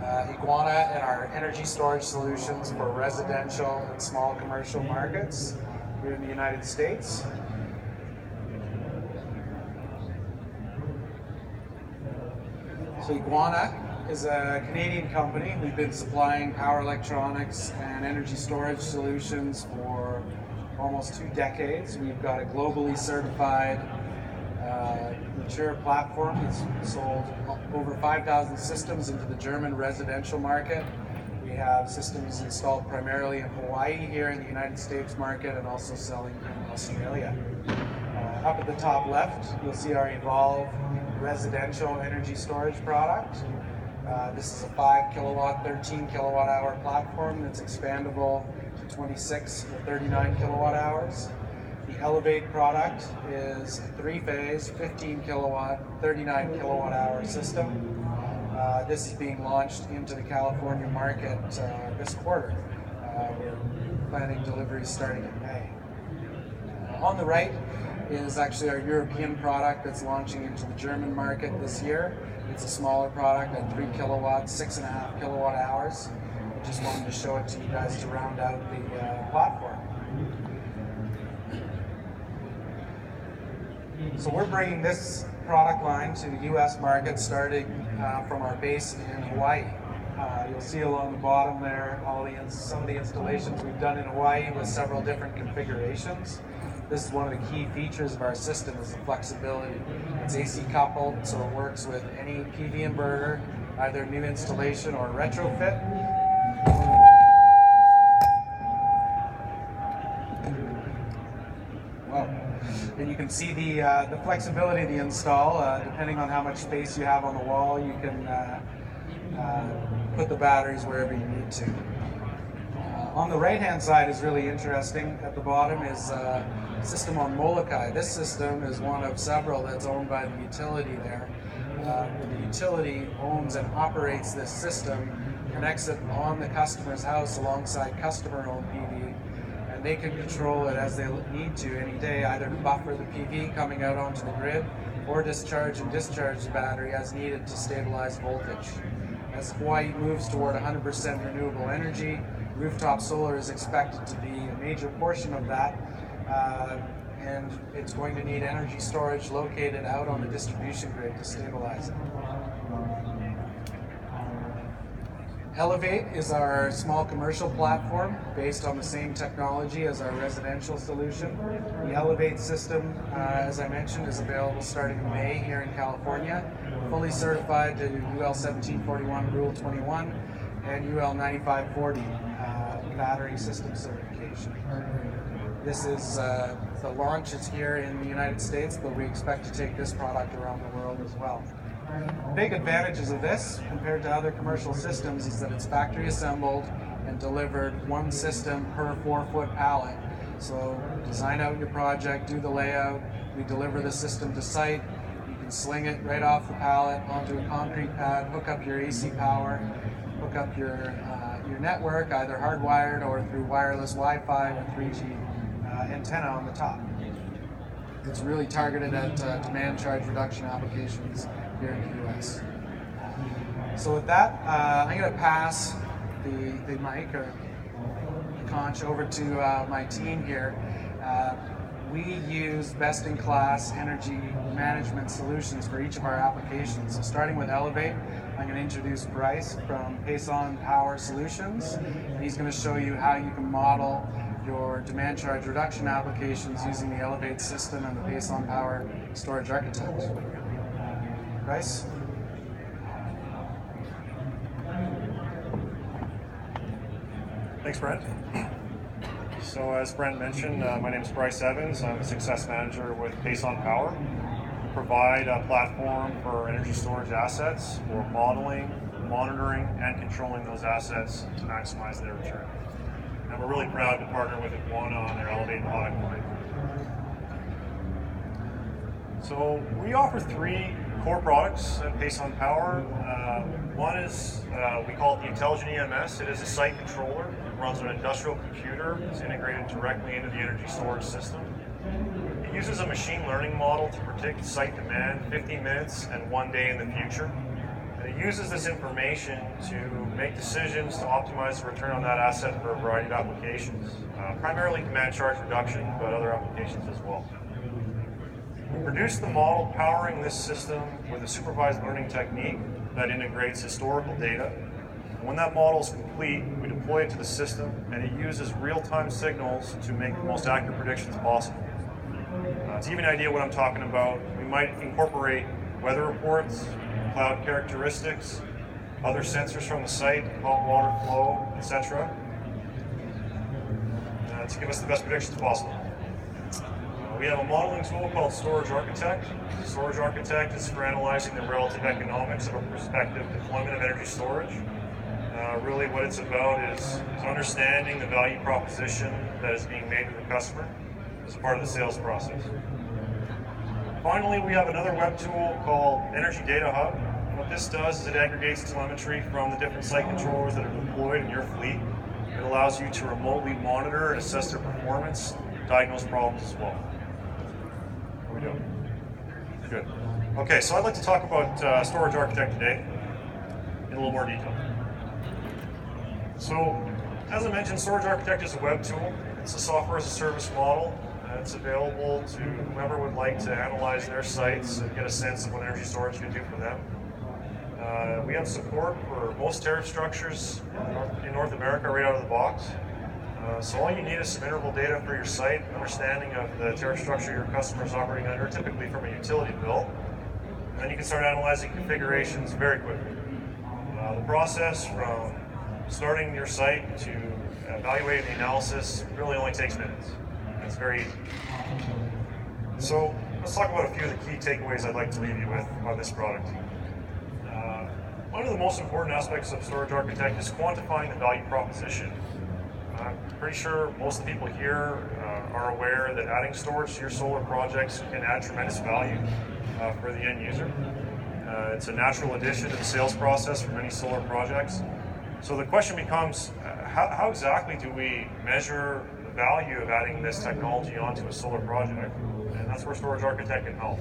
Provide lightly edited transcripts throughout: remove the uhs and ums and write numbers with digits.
Eguana and our energy storage solutions for residential and small commercial markets here in the United States. So Eguana is a Canadian company. We've been supplying power electronics and energy storage solutions for almost 2 decades. We've got a globally certified mature platform that's sold over 5,000 systems into the German residential market. We have systems installed primarily in Hawaii here in the United States market and also selling in Australia. Up at the top left, you'll see our Evolve residential energy storage product. This is a 5 kilowatt, 13 kilowatt hour platform that's expandable to 26 or 39 kilowatt hours. The Elevate product is a 3-phase, 15 kilowatt, 39 kilowatt hour system. This is being launched into the California market this quarter. We're planning deliveries starting in May. On the right is actually our European product that's launching into the German market this year. It's a smaller product at 3 kilowatts, 6.5 kilowatt hours. I just wanted to show it to you guys to round out the platform. So we're bringing this product line to the U.S. market starting from our base in Hawaii. You'll see along the bottom there some of the installations we've done in Hawaii with several different configurations. This is one of the key features of our system is the flexibility. It's AC coupled, so it works with any PV inverter, either new installation or retrofit. And you can see the flexibility of the install. Depending on how much space you have on the wall, you can put the batteries wherever you need to. On the right-hand side is really interesting. At the bottom is a system on Molokai. This system is one of several that's owned by the utility there. The utility owns and operates this system, connects it on the customer's house alongside customer-owned PV. And they can control it as they need to any day, either to buffer the PV coming out onto the grid or discharge and discharge the battery as needed to stabilize voltage. As Hawaii moves toward 100% renewable energy, rooftop solar is expected to be a major portion of that, and it's going to need energy storage located out on the distribution grid to stabilize it. Elevate is our small commercial platform based on the same technology as our residential solution. The Elevate system, as I mentioned, is available starting in May here in California, fully certified to UL 1741 Rule 21 and UL 9540 battery system certification. This is the launch is here in the United States, but we expect to take this product around the world as well. Big advantages of this compared to other commercial systems is that it's factory assembled and delivered one system per 4-foot pallet. So design out your project, do the layout, we deliver the system to site, you can sling it right off the pallet onto a concrete pad, hook up your AC power, hook up your network, either hardwired or through wireless Wi-Fi or 3G antenna on the top. It's really targeted at demand charge reduction applications here in the US. So with that, I'm going to pass the mic or the conch over to my team here. We use best-in-class energy management solutions for each of our applications. So starting with Elevate, I'm going to introduce Bryce from Pason Power Solutions, and he's going to show you how you can model your demand charge reduction applications using the Elevate system and the Pason Power storage architecture. Bryce? Thanks, Brent. So as Brent mentioned, my name is Bryce Evans. I'm a success manager with Pason Power. We provide a platform for energy storage assets for modeling, monitoring, and controlling those assets to maximize their return. And we're really proud to partner with Eguana on their Elevate product line. So we offer 3 core products at Pason Power. One is, we call it the Intelligent EMS. It is a site controller. It runs on an industrial computer. It's integrated directly into the energy storage system. It uses a machine learning model to predict site demand 50 minutes and 1 day in the future. It uses this information to make decisions to optimize the return on that asset for a variety of applications, primarily demand charge reduction, but other applications as well. We produced the model powering this system with a supervised learning technique that integrates historical data. When that model is complete, we deploy it to the system, and it uses real-time signals to make the most accurate predictions possible. To give you an idea what I'm talking about, we might incorporate weather reports, cloud characteristics, other sensors from the site, about water flow, etc., to give us the best predictions possible. We have a modeling tool called Storage Architect. Storage Architect is for analyzing the relative economics of a prospective deployment of energy storage. Really what it's about is understanding the value proposition that is being made to the customer as a part of the sales process. Finally, we have another web tool called Energy Data Hub. What this does is it aggregates telemetry from the different site controllers that are deployed in your fleet. It allows you to remotely monitor and assess their performance, diagnose problems as well. How are we doing? Good. Okay, so I'd like to talk about Storage Architect today in a little more detail. So, as I mentioned, Storage Architect is a web tool. It's a software as a service model. It's available to whoever would like to analyze their sites and get a sense of what energy storage can do for them. We have support for most tariff structures in North America right out of the box. So all you need is some interval data for your site, understanding of the tariff structure your customer is operating under, typically from a utility bill. And then you can start analyzing configurations very quickly. The process from starting your site to evaluating the analysis really only takes minutes. It's very easy. So let's talk about a few of the key takeaways I'd like to leave you with on this product. One of the most important aspects of Storage Architect is quantifying the value proposition. I'm pretty sure most of the people here are aware that adding storage to your solar projects can add tremendous value for the end user. It's a natural addition to the sales process for many solar projects. So the question becomes, how exactly do we measure the value of adding this technology onto a solar project? And that's where Storage Architect can help.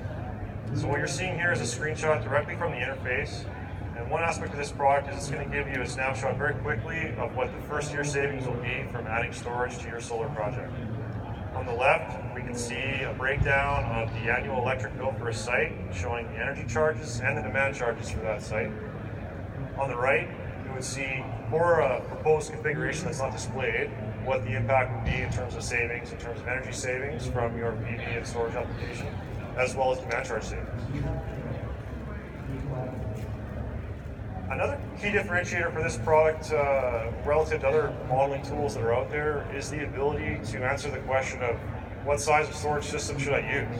So what you're seeing here is a screenshot directly from the interface. And one aspect of this product is it's going to give you a snapshot very quickly of what the first year savings will be from adding storage to your solar project. On the left, we can see a breakdown of the annual electric bill for a site, showing the energy charges and the demand charges for that site. On the right, you would see, for a proposed configuration that's not displayed, what the impact would be in terms of savings, in terms of energy savings from your PV and storage application, as well as demand charge savings. Another key differentiator for this product relative to other modeling tools that are out there is the ability to answer the question of what size of storage system should I use?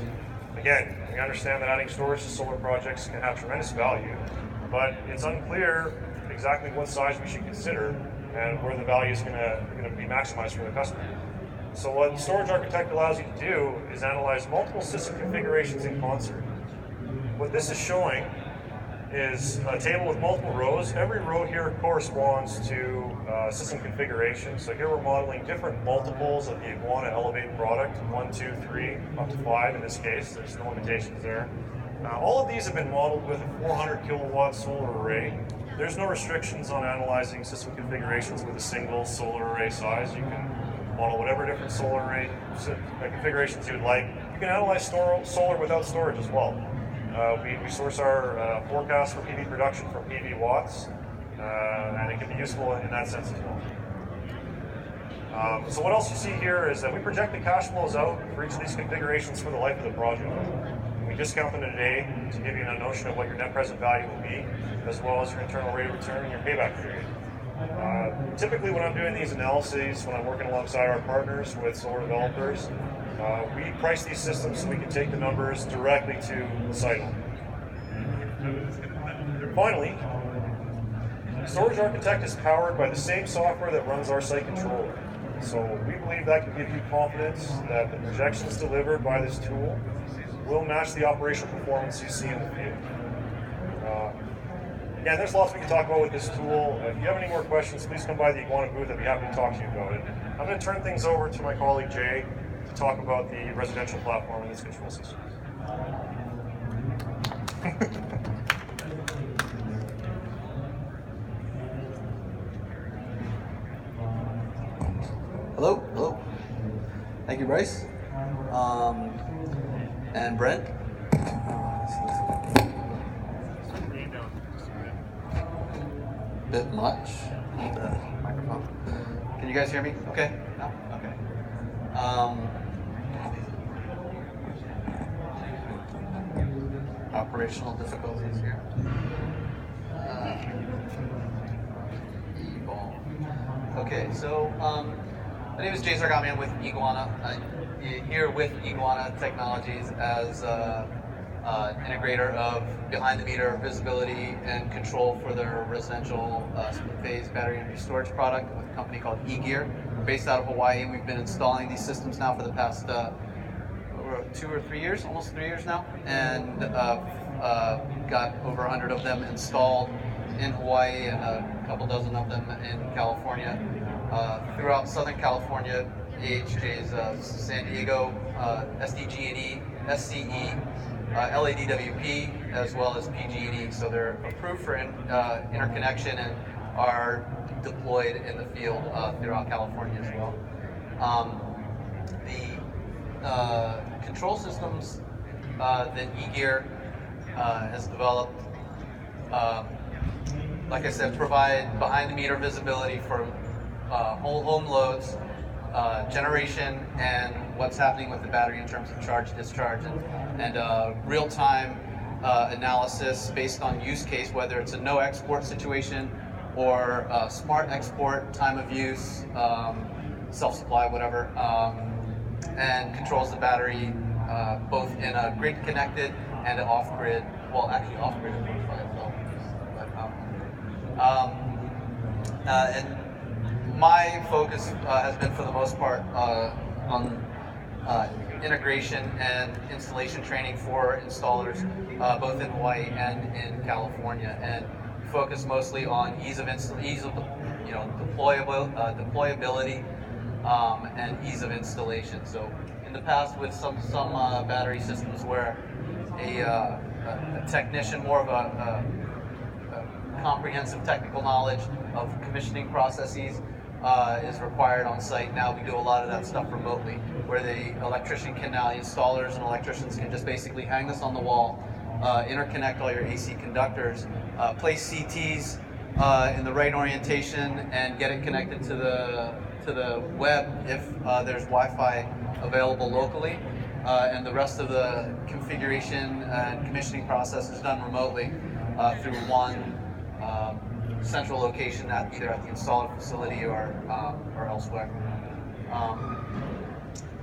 Again, we understand that adding storage to solar projects can have tremendous value, but it's unclear exactly what size we should consider and where the value is going to be maximized for the customer. So what Storage Architect allows you to do is analyze multiple system configurations in concert. What this is showing is a table with multiple rows. Every row here corresponds to system configuration. So here we're modeling different multiples of the Eguana Elevate product, 1, 2, 3, up to 5 in this case. There's no limitations there. All of these have been modeled with a 400 kilowatt solar array. There's no restrictions on analyzing system configurations with a single solar array size. You can model whatever different solar array configurations you would like. You can analyze solar without storage as well. We source our forecast for PV production from PV watts, and it can be useful in that sense as well. So what else you see here is that we project the cash flows out for each of these configurations for the life of the project. We discount them today to give you a notion of what your net present value will be, as well as your internal rate of return and your payback period. Typically when I'm doing these analyses, when I'm working alongside our partners with solar developers, we price these systems so we can take the numbers directly to the site owner. Finally, Storage Architect is powered by the same software that runs our site controller. So we believe that can give you confidence that the projections delivered by this tool will match the operational performance you see in the field. Again, there's lots we can talk about with this tool. If you have any more questions, please come by the Eguana booth. I'd be happy to talk to you about it. I'm going to turn things over to my colleague Jay to talk about the residential platform and its control system. Hello, hello. Thank you, Bryce. And Brent. Bit much. The microphone. Can you guys hear me? Okay. No. Okay. Operational difficulties here. Okay, so my name is Jay Zargamian with Eguana. Here with Eguana Technologies as an integrator of behind-the-meter visibility and control for their residential split-phase battery energy storage product with a company called eGear. We're based out of Hawaii. We've been installing these systems now for the past 2 or 3 years, almost 3 years now, and got over 100 of them installed in Hawaii and a couple dozen of them in California. Throughout Southern California, AHJ's San Diego, SDG&E, SCE, LADWP, as well as PG&E. So they're approved for interconnection and are deployed in the field throughout California as well. The control systems that eGear has developed, like I said, provide behind-the-meter visibility for whole home loads, generation, and what's happening with the battery in terms of charge, discharge, and real-time analysis based on use case, whether it's a no export situation or smart export, time of use, self-supply, whatever, and controls the battery both in a grid-connected and an off-grid, well, actually off-grid by itself. And my focus has been, for the most part, on integration and installation training for installers, both in Hawaii and in California, and focus mostly on ease of deployability and ease of installation. So, in the past, with some battery systems where a technician, more of a comprehensive technical knowledge of commissioning processes is required on site. Now we do a lot of that stuff remotely, where the electrician can now, the installers and electricians can just basically hang this on the wall, interconnect all your AC conductors, place CTs in the right orientation, and get it connected to the web if there's Wi-Fi available locally. And the rest of the configuration and commissioning process is done remotely through one central location, either at the installer facility or elsewhere.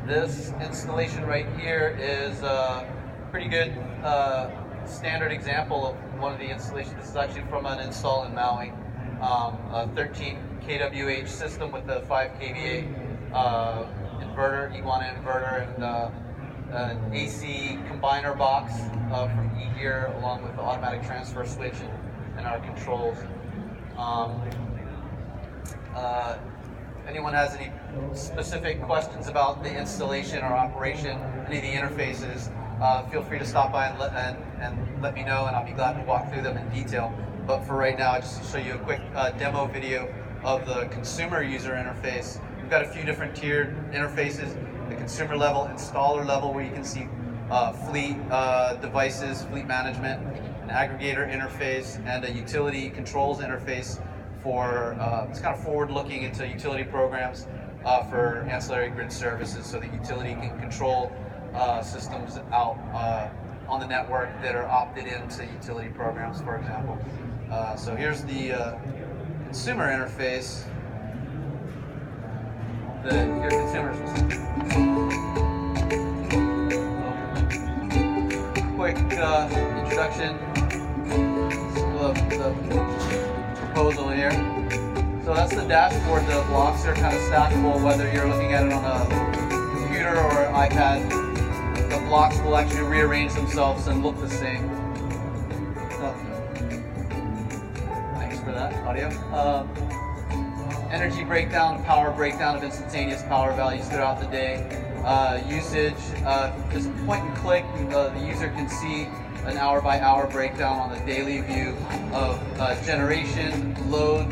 This installation right here is a pretty good standard example of one of the installations. This is actually from an install in Maui, a 13 kWh system with a 5 kVA inverter, Eguana inverter, and an AC combiner box from eGear, along with the automatic transfer switch and our controls. Anyone has any specific questions about the installation or operation, any of the interfaces, feel free to stop by and let me know, and I'll be glad to walk through them in detail. But for right now, just to show you a quick demo video of the consumer user interface. We've got a few different tiered interfaces: the consumer level, installer level, where you can see fleet devices, fleet management, an aggregator interface, and a utility controls interface for it's kind of forward-looking into utility programs for ancillary grid services, so the utility can control systems out on the network that are opted into utility programs, for example. So here's the consumer interface that your consumers will see. Quick introduction of the proposal here. So that's the dashboard. The blocks are kind of stackable, whether you're looking at it on a computer or an iPad. The blocks will actually rearrange themselves and look the same. So, thanks for that audio. Energy breakdown, power breakdown of instantaneous power values throughout the day. Usage, just point and click, the user can see an hour by hour breakdown on the daily view of generation, load,